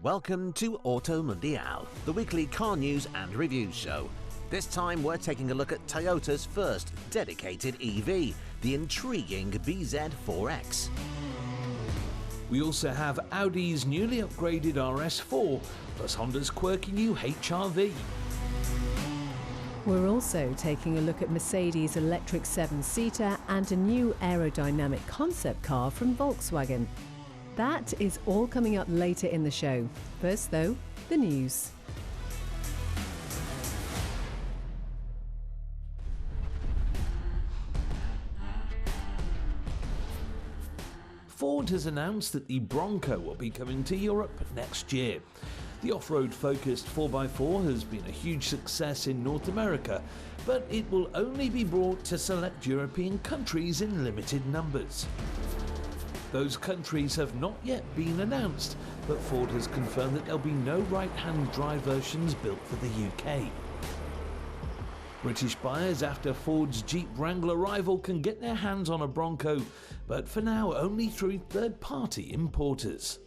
Welcome to Auto Mundial, the weekly car news and reviews show. This time we're taking a look at Toyota's first dedicated EV, the intriguing BZ4X. We also have Audi's newly upgraded RS4, plus Honda's quirky new HR-V. We're also taking a look at Mercedes' electric 7-seater and a new aerodynamic concept car from Volkswagen. That is all coming up later in the show. First though, the news. Ford has announced that the Bronco will be coming to Europe next year. The off-road focused 4x4 has been a huge success in North America, but it will only be brought to select European countries in limited numbers. Those countries have not yet been announced, but Ford has confirmed that there'll be no right-hand drive versions built for the UK. British buyers after Ford's Jeep Wrangler arrival can get their hands on a Bronco, but for now only through third-party importers.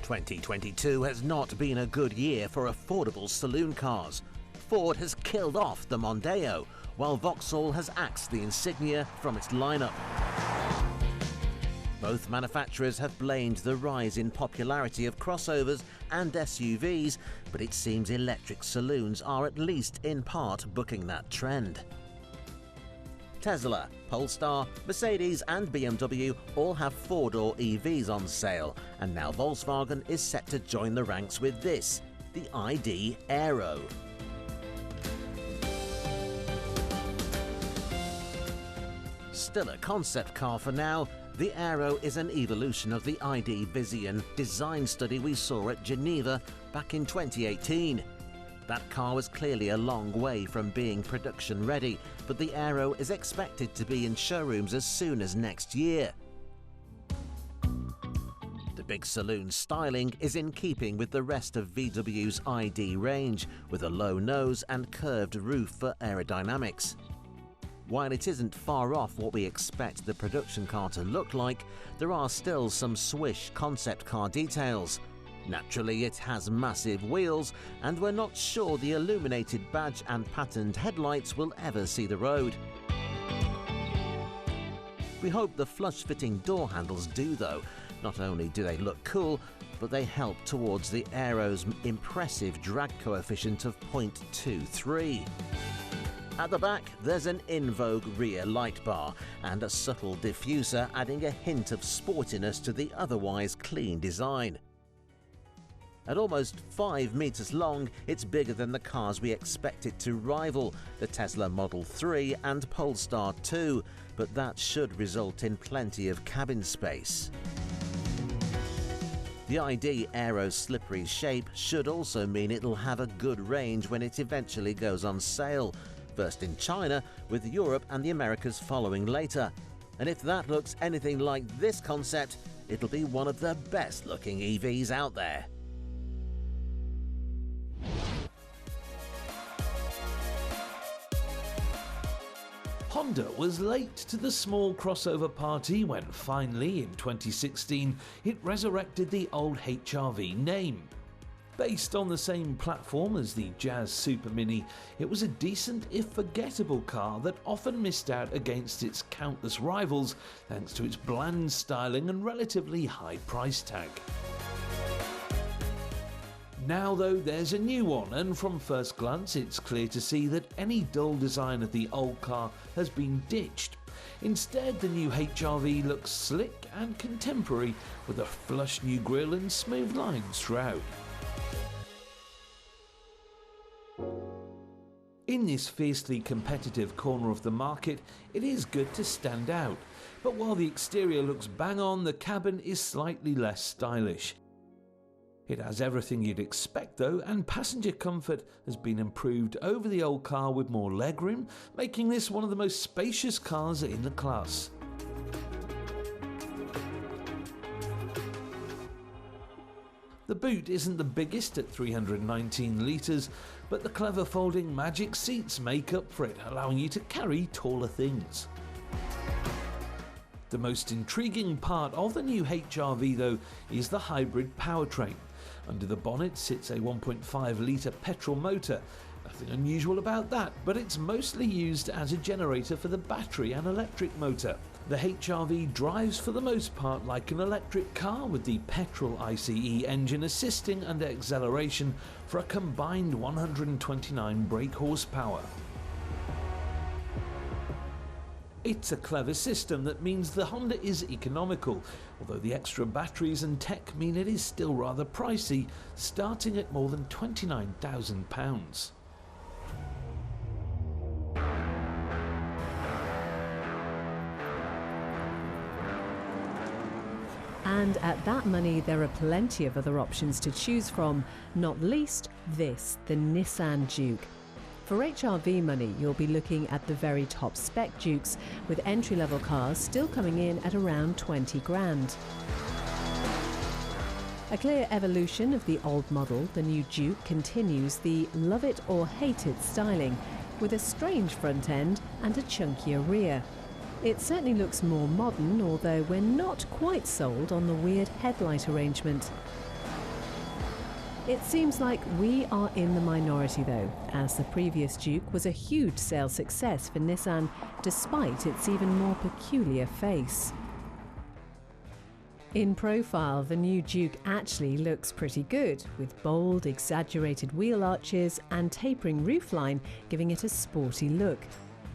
"2022 has not been a good year for affordable saloon cars. Ford has killed off the Mondeo, while Vauxhall has axed the Insignia from its lineup. Both manufacturers have blamed the rise in popularity of crossovers and SUVs, but it seems electric saloons are at least in part booking that trend. Tesla, Polestar, Mercedes and BMW all have four-door EVs on sale, and now Volkswagen is set to join the ranks with this, the ID Aero. Still a concept car for now, the Aero is an evolution of the ID Vision design study we saw at Geneva back in 2018. That car was clearly a long way from being production ready, but the Aero is expected to be in showrooms as soon as next year. The big saloon styling is in keeping with the rest of VW's ID range, with a low nose and curved roof for aerodynamics. While it isn't far off what we expect the production car to look like, there are still some swish concept car details. Naturally, it has massive wheels, and we're not sure the illuminated badge and patterned headlights will ever see the road. We hope the flush-fitting door handles do though. Not only do they look cool, but they help towards the Aero's impressive drag coefficient of 0.23. At the back, there's an in-vogue rear light bar and a subtle diffuser adding a hint of sportiness to the otherwise clean design. At almost 5 meters long, it's bigger than the cars we expect it to rival, the Tesla Model 3 and Polestar 2, but that should result in plenty of cabin space. The ID Aero's slippery shape should also mean it'll have a good range when it eventually goes on sale, first in China, with Europe and the Americas following later. And if that looks anything like this concept, it'll be one of the best looking EVs out there. Honda was late to the small crossover party when finally, in 2016, it resurrected the old HR-V name. Based on the same platform as the Jazz Super Mini, it was a decent if forgettable car that often missed out against its countless rivals thanks to its bland styling and relatively high price tag. Now though, there's a new one, and from first glance it's clear to see that any dull design of the old car has been ditched. Instead, the new HR-V looks slick and contemporary, with a flush new grille and smooth lines throughout. In this fiercely competitive corner of the market, it is good to stand out, but while the exterior looks bang on, the cabin is slightly less stylish. It has everything you'd expect though, and passenger comfort has been improved over the old car with more legroom, making this one of the most spacious cars in the class. The The boot isn't the biggest at 319 litres, but the clever folding magic seats make up for it, allowing you to carry taller things. The most intriguing part of the new HR-V though is the hybrid powertrain. Under the bonnet sits a 1.5 litre petrol motor. Nothing unusual about that, but it's mostly used as a generator for the battery and electric motor. The HR-V drives for the most part like an electric car, with the petrol ICE engine assisting under acceleration for a combined 129 brake horsepower. It's a clever system that means the Honda is economical, although the extra batteries and tech mean it is still rather pricey, starting at more than £29,000. And at that money, there are plenty of other options to choose from, not least this, the Nissan Juke. For HR-V money, you'll be looking at the very top spec Jukes, with entry-level cars still coming in at around 20 grand. A clear evolution of the old model, the new Juke continues the love it or hate it styling, with a strange front end and a chunkier rear. It certainly looks more modern, although we're not quite sold on the weird headlight arrangement. It seems like we are in the minority though, as the previous Juke was a huge sales success for Nissan, despite its even more peculiar face. In profile, the new Juke actually looks pretty good, with bold, exaggerated wheel arches and tapering roofline, giving it a sporty look.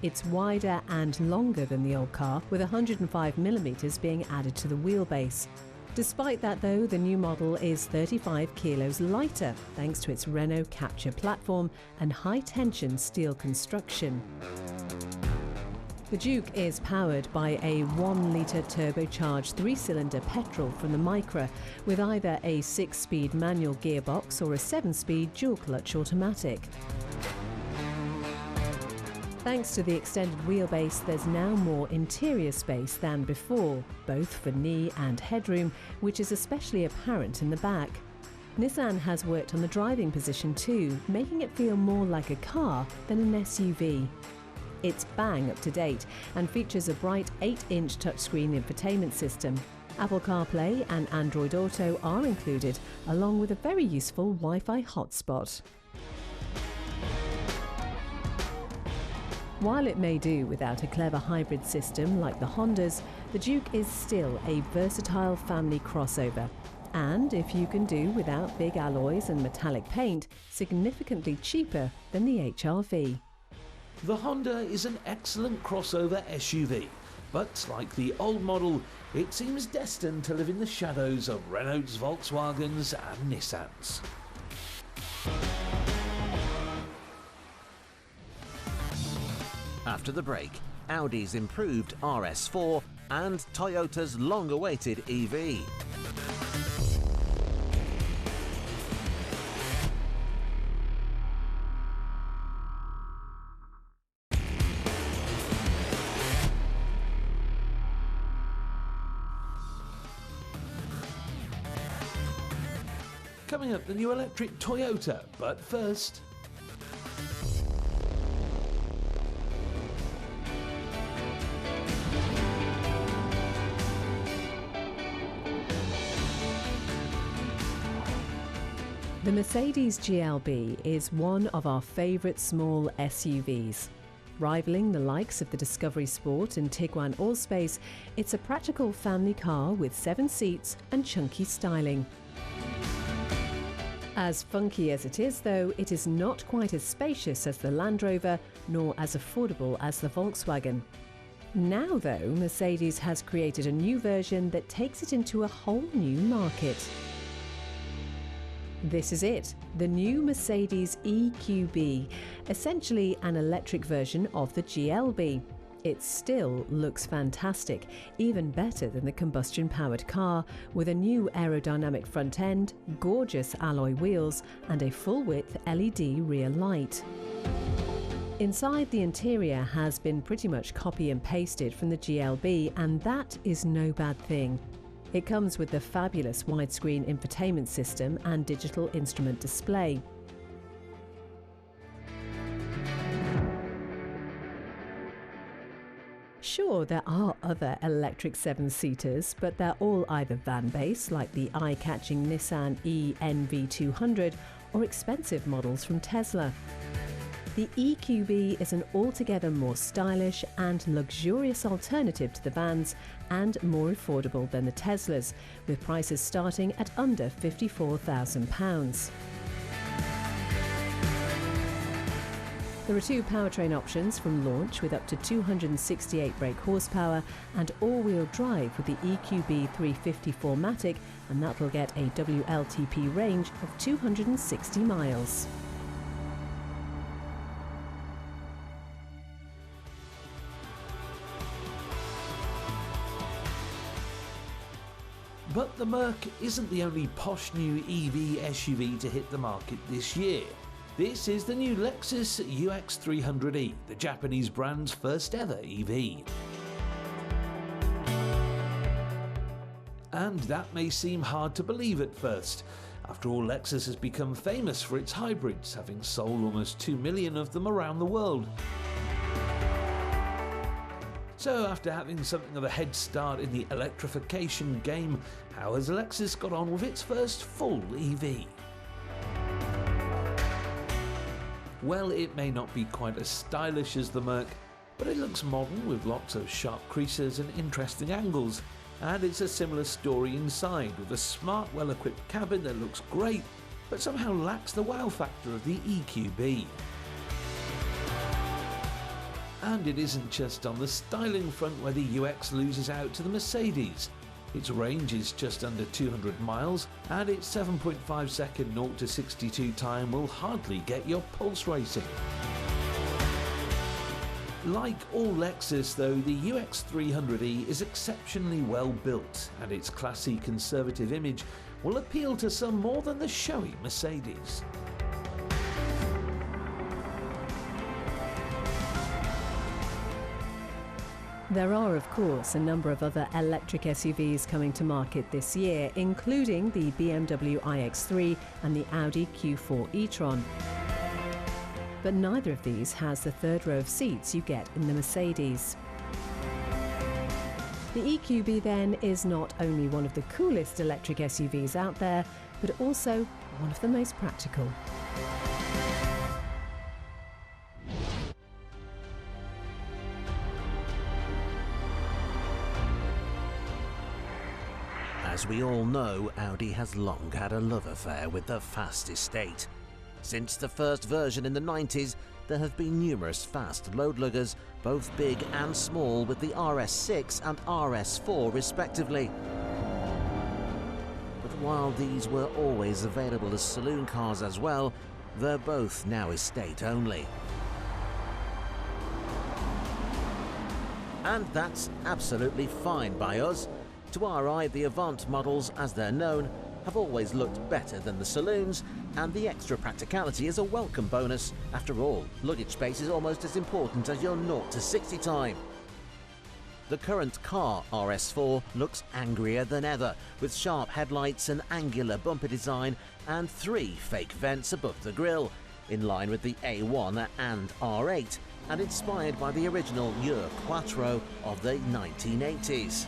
It's wider and longer than the old car, with 105mm being added to the wheelbase. Despite that though, the new model is 35 kilos lighter, thanks to its Renault Capture platform and high-tension steel construction. The Juke is powered by a 1-litre turbocharged 3-cylinder petrol from the Micra, with either a 6-speed manual gearbox or a 7-speed dual-clutch automatic. Thanks to the extended wheelbase, there's now more interior space than before, both for knee and headroom, which is especially apparent in the back. Nissan has worked on the driving position too, making it feel more like a car than an SUV. It's bang up to date and features a bright 8-inch touchscreen infotainment system. Apple CarPlay and Android Auto are included, along with a very useful Wi-Fi hotspot. While it may do without a clever hybrid system like the Hondas, the Juke is still a versatile family crossover. And if you can do without big alloys and metallic paint, significantly cheaper than the HR-V. The Honda is an excellent crossover SUV, but like the old model, it seems destined to live in the shadows of Renault's, Volkswagens and Nissans. After the break, Audi's improved RS4 and Toyota's long-awaited EV. Coming up, the new electric Toyota, but first... The Mercedes GLB is one of our favourite small SUVs. Rivaling the likes of the Discovery Sport and Tiguan Allspace, it's a practical family car with 7 seats and chunky styling. As funky as it is though, it is not quite as spacious as the Land Rover, nor as affordable as the Volkswagen. Now though, Mercedes has created a new version that takes it into a whole new market. This is it, the new Mercedes EQB, essentially an electric version of the GLB. It still looks fantastic, even better than the combustion-powered car, with a new aerodynamic front end, gorgeous alloy wheels, and a full-width LED rear light. Inside, the interior has been pretty much copy and pasted from the GLB, and that is no bad thing. It comes with the fabulous widescreen infotainment system and digital instrument display. Sure, there are other electric 7-seaters, but they're all either van-based, like the eye-catching Nissan ENV200, or expensive models from Tesla. The EQB is an altogether more stylish and luxurious alternative to the vans and more affordable than the Teslas, with prices starting at under £54,000. There are two powertrain options from launch, with up to 268 brake horsepower and all-wheel drive with the EQB 350-4MATIC, and that will get a WLTP range of 260 miles. But the Merc isn't the only posh new EV SUV to hit the market this year. This is the new Lexus UX 300e, the Japanese brand's first ever EV. And that may seem hard to believe at first. After all, Lexus has become famous for its hybrids, having sold almost 2 million of them around the world. So after having something of a head start in the electrification game, how has Lexus got on with its first full EV? Well, it may not be quite as stylish as the Merc, but it looks modern with lots of sharp creases and interesting angles. And it's a similar story inside, with a smart, well-equipped cabin that looks great, but somehow lacks the wow factor of the EQB. And it isn't just on the styling front where the UX loses out to the Mercedes. Its range is just under 200 miles, and its 7.5 second 0 to 62 time will hardly get your pulse racing. Like all Lexus though, the UX 300e is exceptionally well built, and its classy conservative image will appeal to some more than the showy Mercedes. There are, of course, a number of other electric SUVs coming to market this year, including the BMW iX3 and the Audi Q4 e-tron. But neither of these has the third row of seats you get in the Mercedes. The EQB then is not only one of the coolest electric SUVs out there, but also one of the most practical. As we all know, Audi has long had a love affair with the fast estate. Since the first version in the 90s, there have been numerous fast load luggers, both big and small, with the RS6 and RS4 respectively. But while these were always available as saloon cars as well, they're both now estate only. And that's absolutely fine by us. To our eye, the AVANT models, as they're known, have always looked better than the saloons, and the extra practicality is a welcome bonus. After all, luggage space is almost as important as your 0 to 60 time. The current car, RS4, looks angrier than ever, with sharp headlights and angular bumper design and 3 fake vents above the grille, in line with the A1 and R8, and inspired by the original Ur Quattro of the 1980s.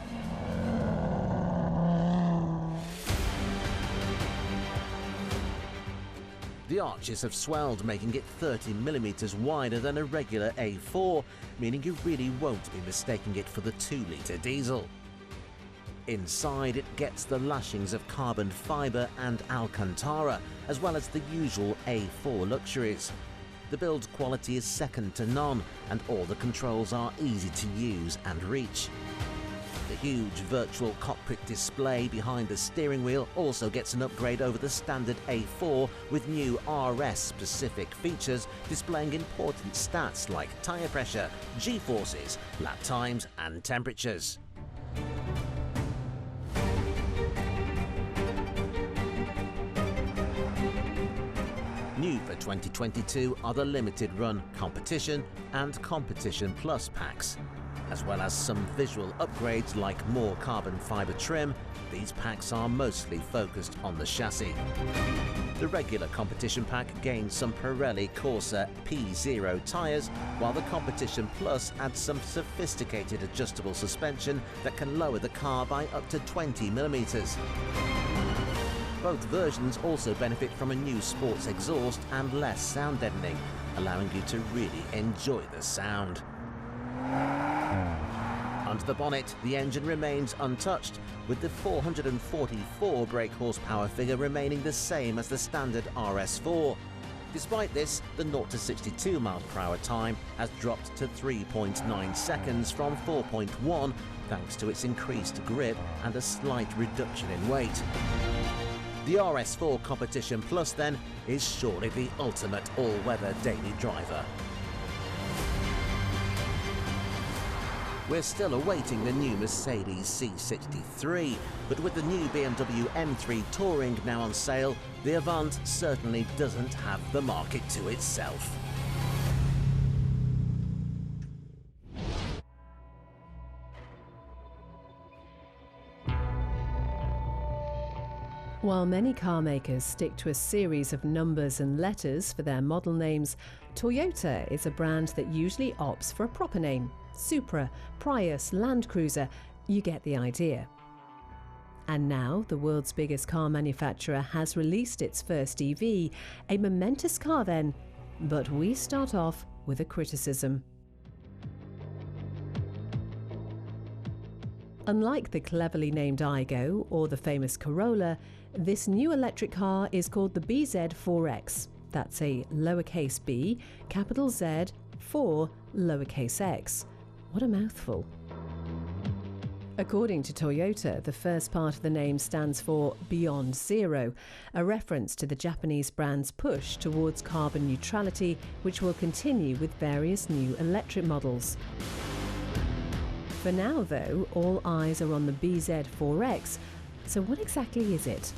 The arches have swelled, making it 30mm wider than a regular A4, meaning you really won't be mistaking it for the 2-litre diesel. Inside, it gets the lashings of carbon fibre and Alcantara, as well as the usual A4 luxuries. The build quality is second to none, and all the controls are easy to use and reach. The huge virtual cockpit display behind the steering wheel also gets an upgrade over the standard A4, with new RS-specific features displaying important stats like tyre pressure, G-forces, lap times and temperatures. New for 2022 are the limited run Competition and Competition Plus packs. As well as some visual upgrades like more carbon fibre trim, these packs are mostly focused on the chassis. The regular competition pack gains some Pirelli Corsa P0 tyres, while the Competition Plus adds some sophisticated adjustable suspension that can lower the car by up to 20mm. Both versions also benefit from a new sports exhaust and less sound deadening, allowing you to really enjoy the sound. Under the bonnet, the engine remains untouched, with the 444 brake horsepower figure remaining the same as the standard RS4. Despite this, the 0 to 62 mph time has dropped to 3.9 seconds from 4.1, thanks to its increased grip and a slight reduction in weight. The RS4 Competition Plus, then, is surely the ultimate all-weather daily driver. We're still awaiting the new Mercedes C63, but with the new BMW M3 Touring now on sale, the AVANT certainly doesn't have the market to itself. While many car makers stick to a series of numbers and letters for their model names, Toyota is a brand that usually opts for a proper name. Supra, Prius, Land Cruiser, you get the idea. And now the world's biggest car manufacturer has released its first EV, a momentous car then, but we start off with a criticism. Unlike the cleverly named Igo or the famous Corolla, this new electric car is called the BZ4X. That's a lowercase b, capital Z, 4, lowercase x. What a mouthful. According to Toyota, the first part of the name stands for Beyond Zero, a reference to the Japanese brand's push towards carbon neutrality, which will continue with various new electric models. For now, though, all eyes are on the BZ4X. So what exactly is it?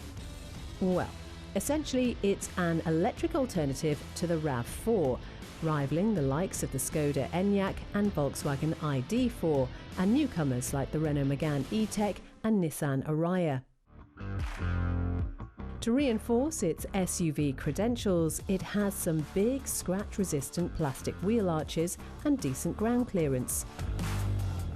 Well, essentially it's an electric alternative to the RAV4, rivaling the likes of the Skoda Enyaq and Volkswagen ID4, and newcomers like the Renault Megane E-Tech and Nissan Ariya. To reinforce its SUV credentials, it has some big scratch-resistant plastic wheel arches and decent ground clearance.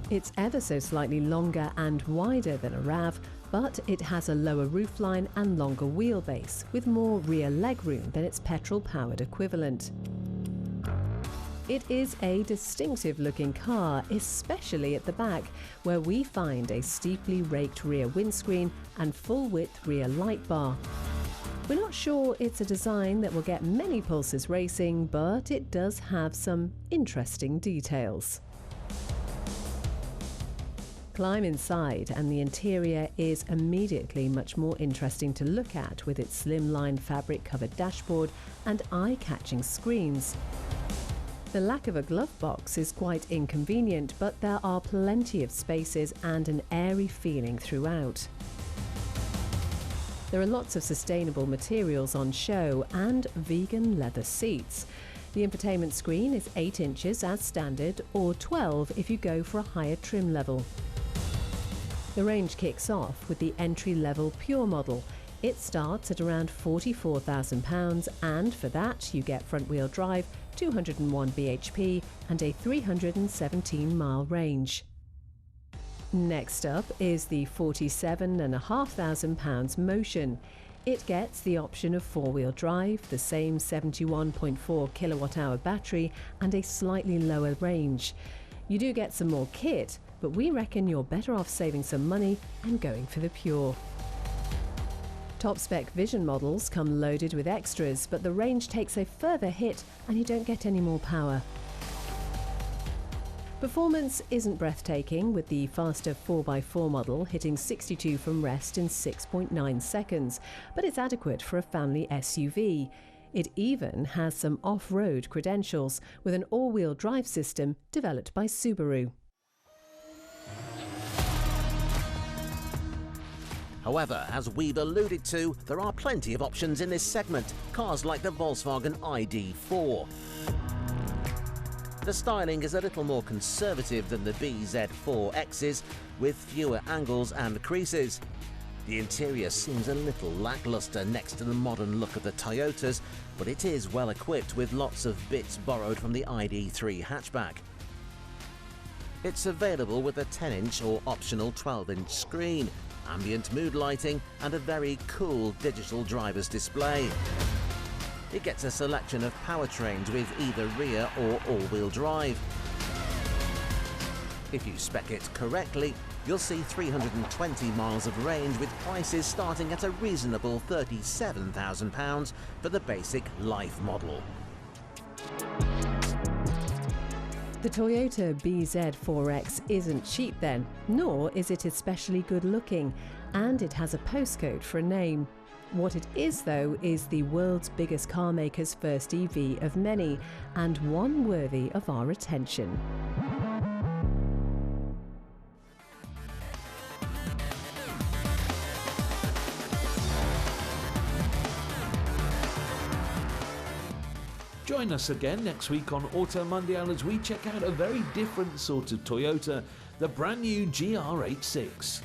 It's ever so slightly longer and wider than a RAV, but it has a lower roofline and longer wheelbase, with more rear legroom than its petrol-powered equivalent. It is a distinctive-looking car, especially at the back, where we find a steeply raked rear windscreen and full-width rear light bar. We're not sure it's a design that will get many pulses racing, but it does have some interesting details. Climb inside and the interior is immediately much more interesting to look at, with its slimline fabric-covered dashboard and eye-catching screens. The lack of a glove box is quite inconvenient, but there are plenty of spaces and an airy feeling throughout. There are lots of sustainable materials on show and vegan leather seats. The infotainment screen is 8 inches as standard, or 12 if you go for a higher trim level. The range kicks off with the entry-level Pure model. It starts at around £44,000, and for that you get front-wheel drive, 201 bhp and a 317-mile range. Next up is the £47,500 Motion. It gets the option of four-wheel drive, the same 71.4 kilowatt-hour battery and a slightly lower range. You do get some more kit, but we reckon you're better off saving some money and going for the Pure. Top-spec Vision models come loaded with extras, but the range takes a further hit and you don't get any more power. Performance isn't breathtaking, with the faster 4x4 model hitting 62 from rest in 6.9 seconds, but it's adequate for a family SUV. It even has some off-road credentials, with an all-wheel drive system developed by Subaru. However, as we've alluded to, there are plenty of options in this segment. Cars like the Volkswagen ID4. The styling is a little more conservative than the BZ4X's, with fewer angles and creases. The interior seems a little lackluster next to the modern look of the Toyotas, but it is well equipped with lots of bits borrowed from the ID3 hatchback. It's available with a 10-inch or optional 12-inch screen, ambient mood lighting and a very cool digital driver's display. It gets a selection of powertrains with either rear or all-wheel drive. If you spec it correctly, you'll see 320 miles of range with prices starting at a reasonable £37,000 for the basic Life model. The Toyota BZ4X isn't cheap then, nor is it especially good looking, and it has a postcode for a name. What it is though is the world's biggest car maker's first EV of many, and one worthy of our attention. Join us again next week on Auto Mundial as we check out a very different sort of Toyota, the brand new GR86.